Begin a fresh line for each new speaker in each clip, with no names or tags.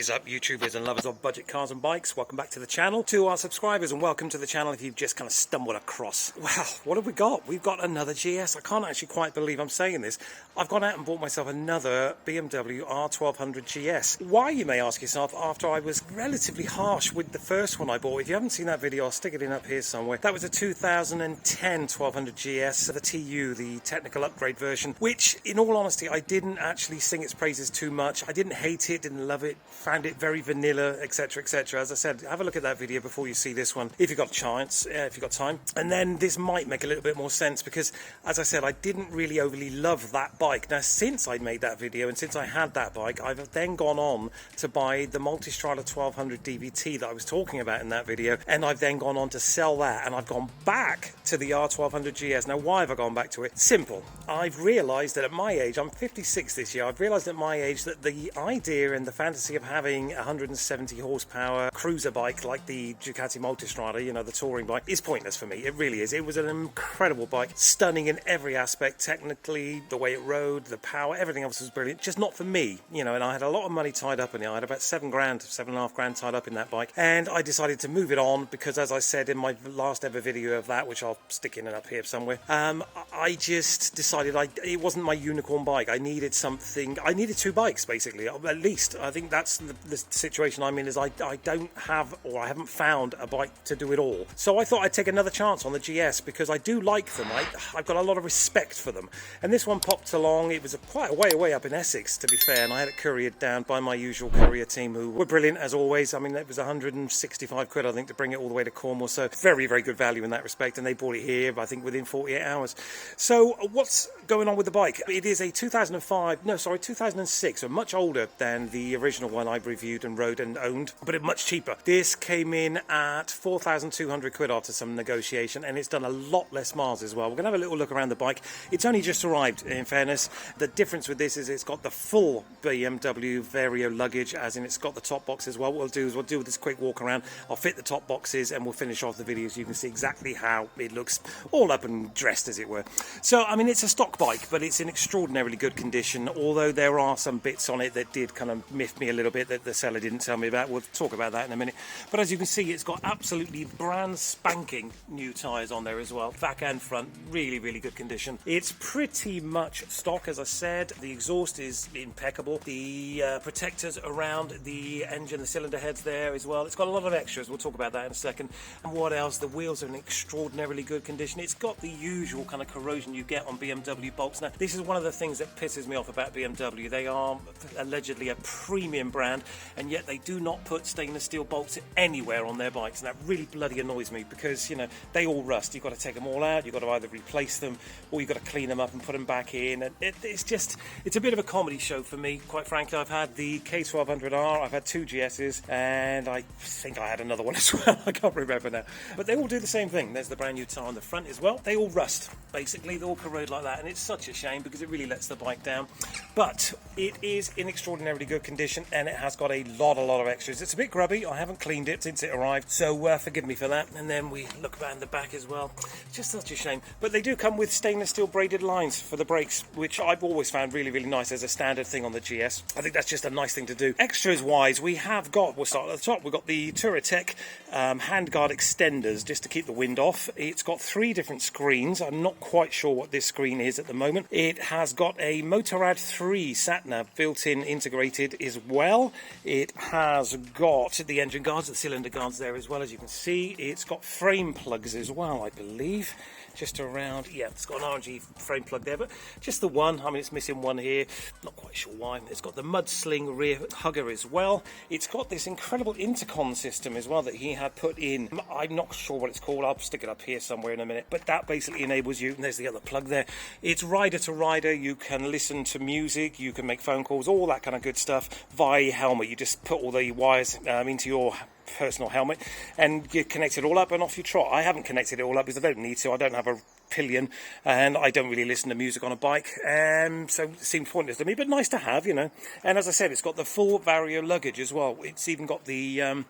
is up, YouTubers and lovers of budget cars and bikes? Welcome back to the channel. To our subscribers, and welcome to the channel if you've just kind of stumbled across. Wow, what have we got? We've got another GS. I can't actually quite believe I'm saying this. I've gone out and bought myself another BMW R1200GS. Why, you may ask yourself, after I was relatively harsh with the first one I bought. If you haven't seen that video, I'll stick it in up here somewhere. That was a 2010 1200GS, the TU, the technical upgrade version, which, in all honesty, I didn't actually sing its praises too much. I didn't hate it, didn't love it, found it very vanilla, etc, etc. As I said, have a look at that video before you see this one, if you've got a chance, if you've got time. And then this might make a little bit more sense, because, as I said, I didn't really overly love that bike. Now, since I made that video, and since I had that bike, I've then gone on to buy the Multistrada 1200 DVT that I was talking about in that video, and I've then gone on to sell that, and I've gone back to the R1200GS. Now, why have I gone back to it? Simple. I've realised that at my age, I'm 56 this year, I've realised at my age that the idea and the fantasy of having a 170 horsepower cruiser bike like the Ducati Multistrada, you know, the touring bike, is pointless for me. It really is. It was an incredible bike, stunning in every aspect, technically, the way it rode, the power, everything else was brilliant, just not for me, you know. And I had a lot of money tied up in it. I had about $7.5 tied up in that bike, and I decided to move it on because, as I said in my last ever video of that, which I'll stick in it up here somewhere, I just decided it wasn't my unicorn bike. I needed something. I needed two bikes, basically, at least. I think that's the situation I'm in, is I don't have, or I haven't found a bike to do it all. So I thought I'd take another chance on the GS, because I do like them. I've got a lot of respect for them. And this one popped along. It was quite a way up in Essex, to be fair, and I had it couriered down by my usual courier team, who were brilliant as always. I mean, it was 165 quid, I think, to bring it all the way to Cornwall, so very, very good value in that respect, and they bought it here, I think, within 48 hours. So what's going on with the bike? It is a 2006, so much older than the original one I reviewed and rode and owned, but it's much cheaper. This came in at 4,200 quid after some negotiation, and it's done a lot less miles as well. We're going to have a little look around the bike. It's only just arrived, in fairness. The difference with this is it's got the full BMW Vario luggage, as in it's got the top box as well. What we'll do is we'll do this quick walk around. I'll fit the top boxes, and we'll finish off the video so you can see exactly how it looks, all up and dressed, as it were. So, I mean, it's a stock bike, but it's in extraordinarily good condition, although there are some bits on it that did kind of miff me a little bit that the seller didn't tell me about. We'll talk about that in a minute. But as you can see, it's got absolutely brand spanking new tyres on there as well, back and front, really, really good condition. It's pretty much stock, as I said. The exhaust is impeccable. The protectors around the engine, the cylinder heads there as well. It's got a lot of extras. We'll talk about that in a second. And what else? The wheels are in extraordinarily good condition. It's got the usual kind of corrosion you get on BMW bolts. Now, this is one of the things that pisses me off about BMW. They are allegedly a premium brand, and yet they do not put stainless steel bolts anywhere on their bikes, and that really bloody annoys me, because, you know, they all rust. You've got to take them all out, you've got to either replace them, or you've got to clean them up and put them back in, and it's a bit of a comedy show for me, quite frankly. I've had the K1200R, I've had two GS's, and I think I had another one as well. I can't remember now, but they all do the same thing. There's the brand new tyre on the front as well. They all rust, basically. They all corrode like that, and it's such a shame, because it really lets the bike down. But it is in extraordinarily good condition, and it has got a lot of extras. It's a bit grubby. I haven't cleaned it since it arrived, so forgive me for that. And then we look around the back as well. Just such a shame. But they do come with stainless steel braided lines for the brakes, which I've always found really, really nice as a standard thing on the GS. I think that's just a nice thing to do. Extras wise, we'll start at the top. We've got the Touratech handguard extenders, just to keep the wind off. It's got 3 different screens. I'm not quite sure what this screen is at the moment. It has got a Motorrad 3 sat-nav built-in integrated as well. It has got the engine guards, the cylinder guards there as well, as you can see. It's got frame plugs as well, I believe. Just around, yeah, it's got an RNG frame plug there, but just the one. I mean, it's missing one here, not quite sure why. It's got the mud sling rear hugger as well. It's got this incredible intercom system as well that he had put in. I'm not sure what it's called. I'll stick it up here somewhere in a minute, but that basically enables you, and there's the other plug there. It's rider to rider. You can listen to music, you can make phone calls, all that kind of good stuff via helmet. You just put all the wires into your personal helmet, and you connect it all up and off you trot. I haven't connected it all up because I don't need to. I don't have a pillion, and I don't really listen to music on a bike, so it seemed pointless to me, but nice to have, you know. And as I said, it's got the full Vario luggage as well. It's even got the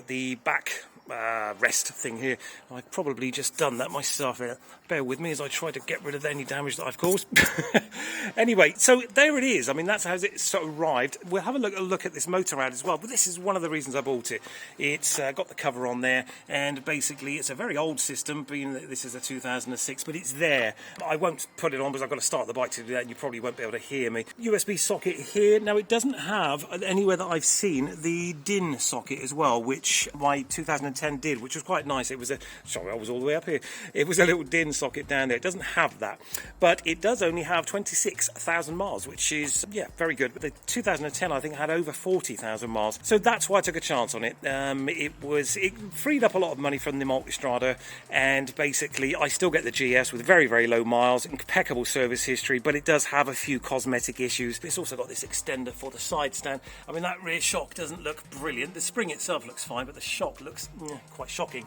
the back rest thing here. I've probably just done that myself. Bear with me as I try to get rid of any damage that I've caused. Anyway, so there it is. I mean, that's how it sort of arrived. We'll have a look at this Motorrad as well, but this is one of the reasons I bought it. It's got the cover on there, and basically it's a very old system, being that this is a 2006, but it's there. I won't put it on because I've got to start the bike to do that, and you probably won't be able to hear me. USB socket here. Now, it doesn't have, anywhere that I've seen, the DIN socket as well, which my 2010 did, which was quite nice. It was sorry, I was all the way up here. It was a little DIN socket down there. It doesn't have that, but it does only have 26,000 miles, which is, yeah, very good. But the 2010, I think, had over 40,000 miles, so that's why I took a chance on it. It freed up a lot of money from the Multistrada, and basically I still get the GS with very, very low miles, impeccable service history, but it does have a few cosmetic issues. It's also got this extender for the side stand. I mean, that rear shock doesn't look brilliant. The spring itself looks fine, but the shock looks quite shocking,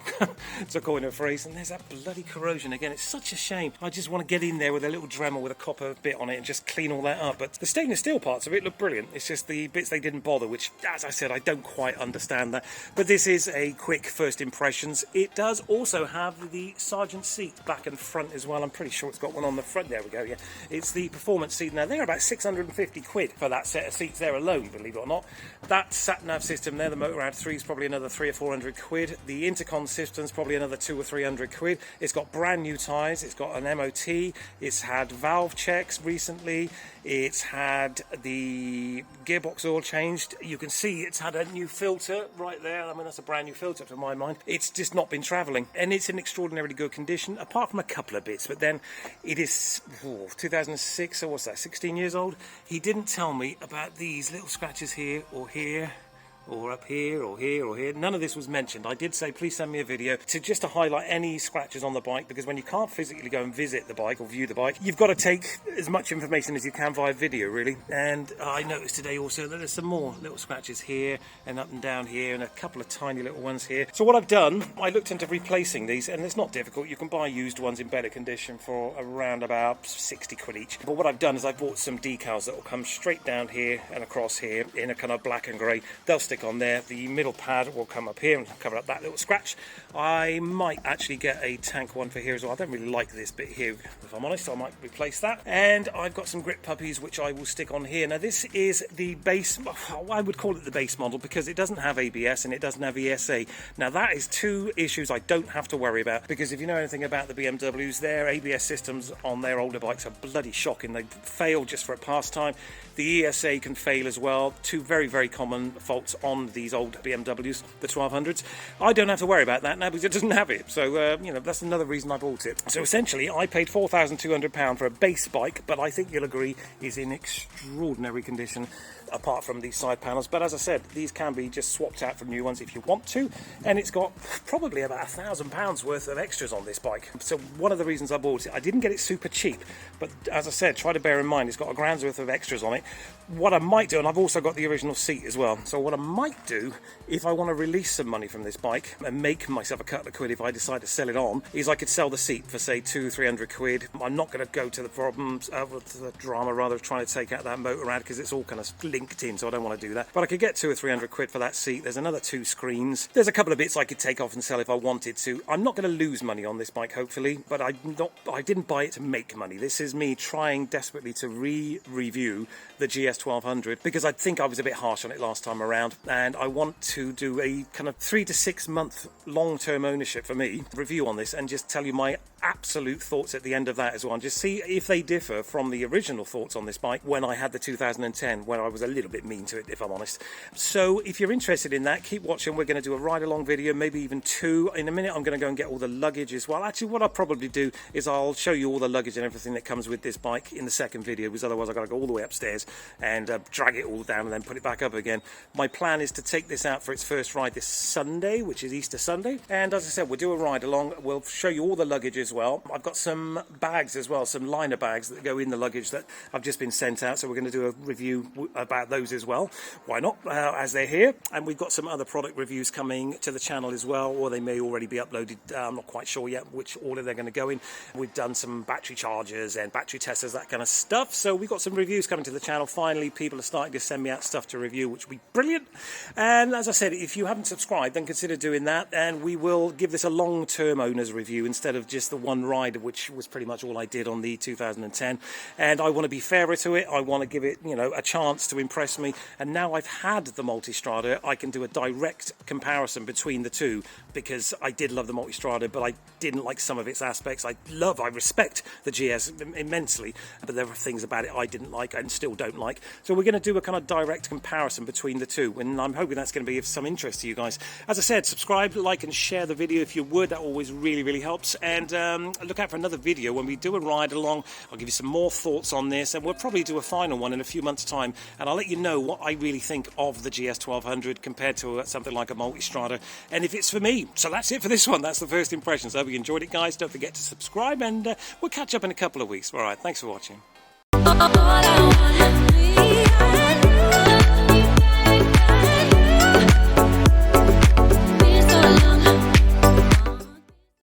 to coin a phrase. And there's that bloody corrosion again. It's such a shame. I just want to get in there with a little Dremel with a copper bit on it and just clean all that up. But the stainless steel parts of it look brilliant. It's just the bits they didn't bother, which, as I said, I don't quite understand that. But this is a quick first impressions. It does also have the Sergeant seat back and front as well. I'm pretty sure it's got one on the front. There we go, yeah. It's the performance seat. Now, they're about 650 quid for that set of seats there alone, believe it or not. That sat-nav system there, the Motorrad 3, is probably another 300 or 400 quid. The intercom system's probably another 200 or 300 quid. It's got brand new tyres. It's got an MOT. It's had valve checks recently. It's had the gearbox oil changed. You can see it's had a new filter right there. I mean, that's a brand new filter to my mind. It's just not been travelling, and it's in extraordinarily good condition, apart from a couple of bits. But then it is 2006, so what's that, 16 years old? He didn't tell me about these little scratches here or here, or up here, or here, or here. None of this was mentioned. I did say, please send me a video just to highlight any scratches on the bike, because when you can't physically go and visit the bike or view the bike, you've got to take as much information as you can via video, really. And I noticed today also that there's some more little scratches here and up and down here, and a couple of tiny little ones here. So what I've done, I looked into replacing these, and it's not difficult. You can buy used ones in better condition for around about 60 quid each. But what I've done is I've bought some decals that will come straight down here and across here in a kind of black and grey. They'll stick on there. The middle pad will come up here and cover up that little scratch. I might actually get a tank one for here as well. I don't really like this bit here, if I'm honest, so I might replace that. And I've got some grip puppies which I will stick on here. Now, this is the base, I would call it the base model, because it doesn't have ABS and it doesn't have ESA. Now, that is two issues I don't have to worry about, because if you know anything about the BMWs, their ABS systems on their older bikes are bloody shocking. They fail just for a pastime. The ESA can fail as well. Two very, very common faults on these old BMWs, the 1200s. I don't have to worry about that now because it doesn't have it. So, that's another reason I bought it. So essentially, I paid £4,200 for a base bike, but I think you'll agree is in extraordinary condition, apart from these side panels. But as I said, these can be just swapped out for new ones if you want to, and it's got probably about £1,000 worth of extras on this bike. So one of the reasons I bought it, I didn't get it super cheap, but as I said, try to bear in mind it's got £1,000 worth of extras on it. What I might do, and I've also got the original seat as well, so what I might do if I want to release some money from this bike and make myself a couple of quid if I decide to sell it on, is I could sell the seat for say 200 or 300 quid. I'm not going to go to the problems, to the drama rather, of trying to take out that Motorrad, because it's all kind of linked in, so I don't want to do that. But I could get 200 or 300 quid for that seat. There's another 2 screens. There's a couple of bits I could take off and sell if I wanted to. I'm not going to lose money on this bike, hopefully, but I didn't buy it to make money. This is me trying desperately to review the GS 1200, because I think I was a bit harsh on it last time around, and I want to do a kind of 3 to 6 month long-term ownership for me review on this, and just tell you my absolute thoughts at the end of that as well, and just see if they differ from the original thoughts on this bike when I had the 2010, where I was a little bit mean to it, if I'm honest. So if you're interested in that, keep watching. We're going to do a ride-along video, maybe even 2. In a minute, I'm going to go and get all the luggage as well. Actually, what I'll probably do is I'll show you all the luggage and everything that comes with this bike in the second video, because otherwise I've got to go all the way upstairs and drag it all down and then put it back up again. My plan is to take this out for its first ride this Sunday, which is Easter Sunday, and as I said, we'll do a ride-along. We'll show you all the luggage as well. I've got some bags as well, some liner bags that go in the luggage that I've just been sent out, so we're going to do a review about about those as well. Why not, as they're here. And we've got some other product reviews coming to the channel as well, or they may already be uploaded. I'm not quite sure yet which order they're going to go in. We've done some battery chargers and battery testers, that kind of stuff. So we've got some reviews coming to the channel. Finally, people are starting to send me out stuff to review, which will be brilliant. And as I said, if you haven't subscribed, then consider doing that. And we will give this a long-term owner's review instead of just the one ride, which was pretty much all I did on the 2010. And I want to be fairer to it. I want to give it, a chance to impress me. And now I've had the Multistrada, I can do a direct comparison between the two, because I did love the Multistrada, but I didn't like some of its aspects. I respect the GS immensely, but there are things about it I didn't like and still don't like. So we're going to do a kind of direct comparison between the two, and I'm hoping that's going to be of some interest to you guys. As I said, subscribe, like and share the video if you would. That always really helps. And look out for another video when we do a ride along. I'll give you some more thoughts on this, and we'll probably do a final one in a few months' time, and I'll let you know what I really think of the GS 1200 compared to something like a Multistrada, and if it's for me. So that's it for this one. That's the first impressions. I hope you enjoyed it, guys. Don't forget to subscribe, and we'll catch up in a couple of weeks. All right, thanks for watching.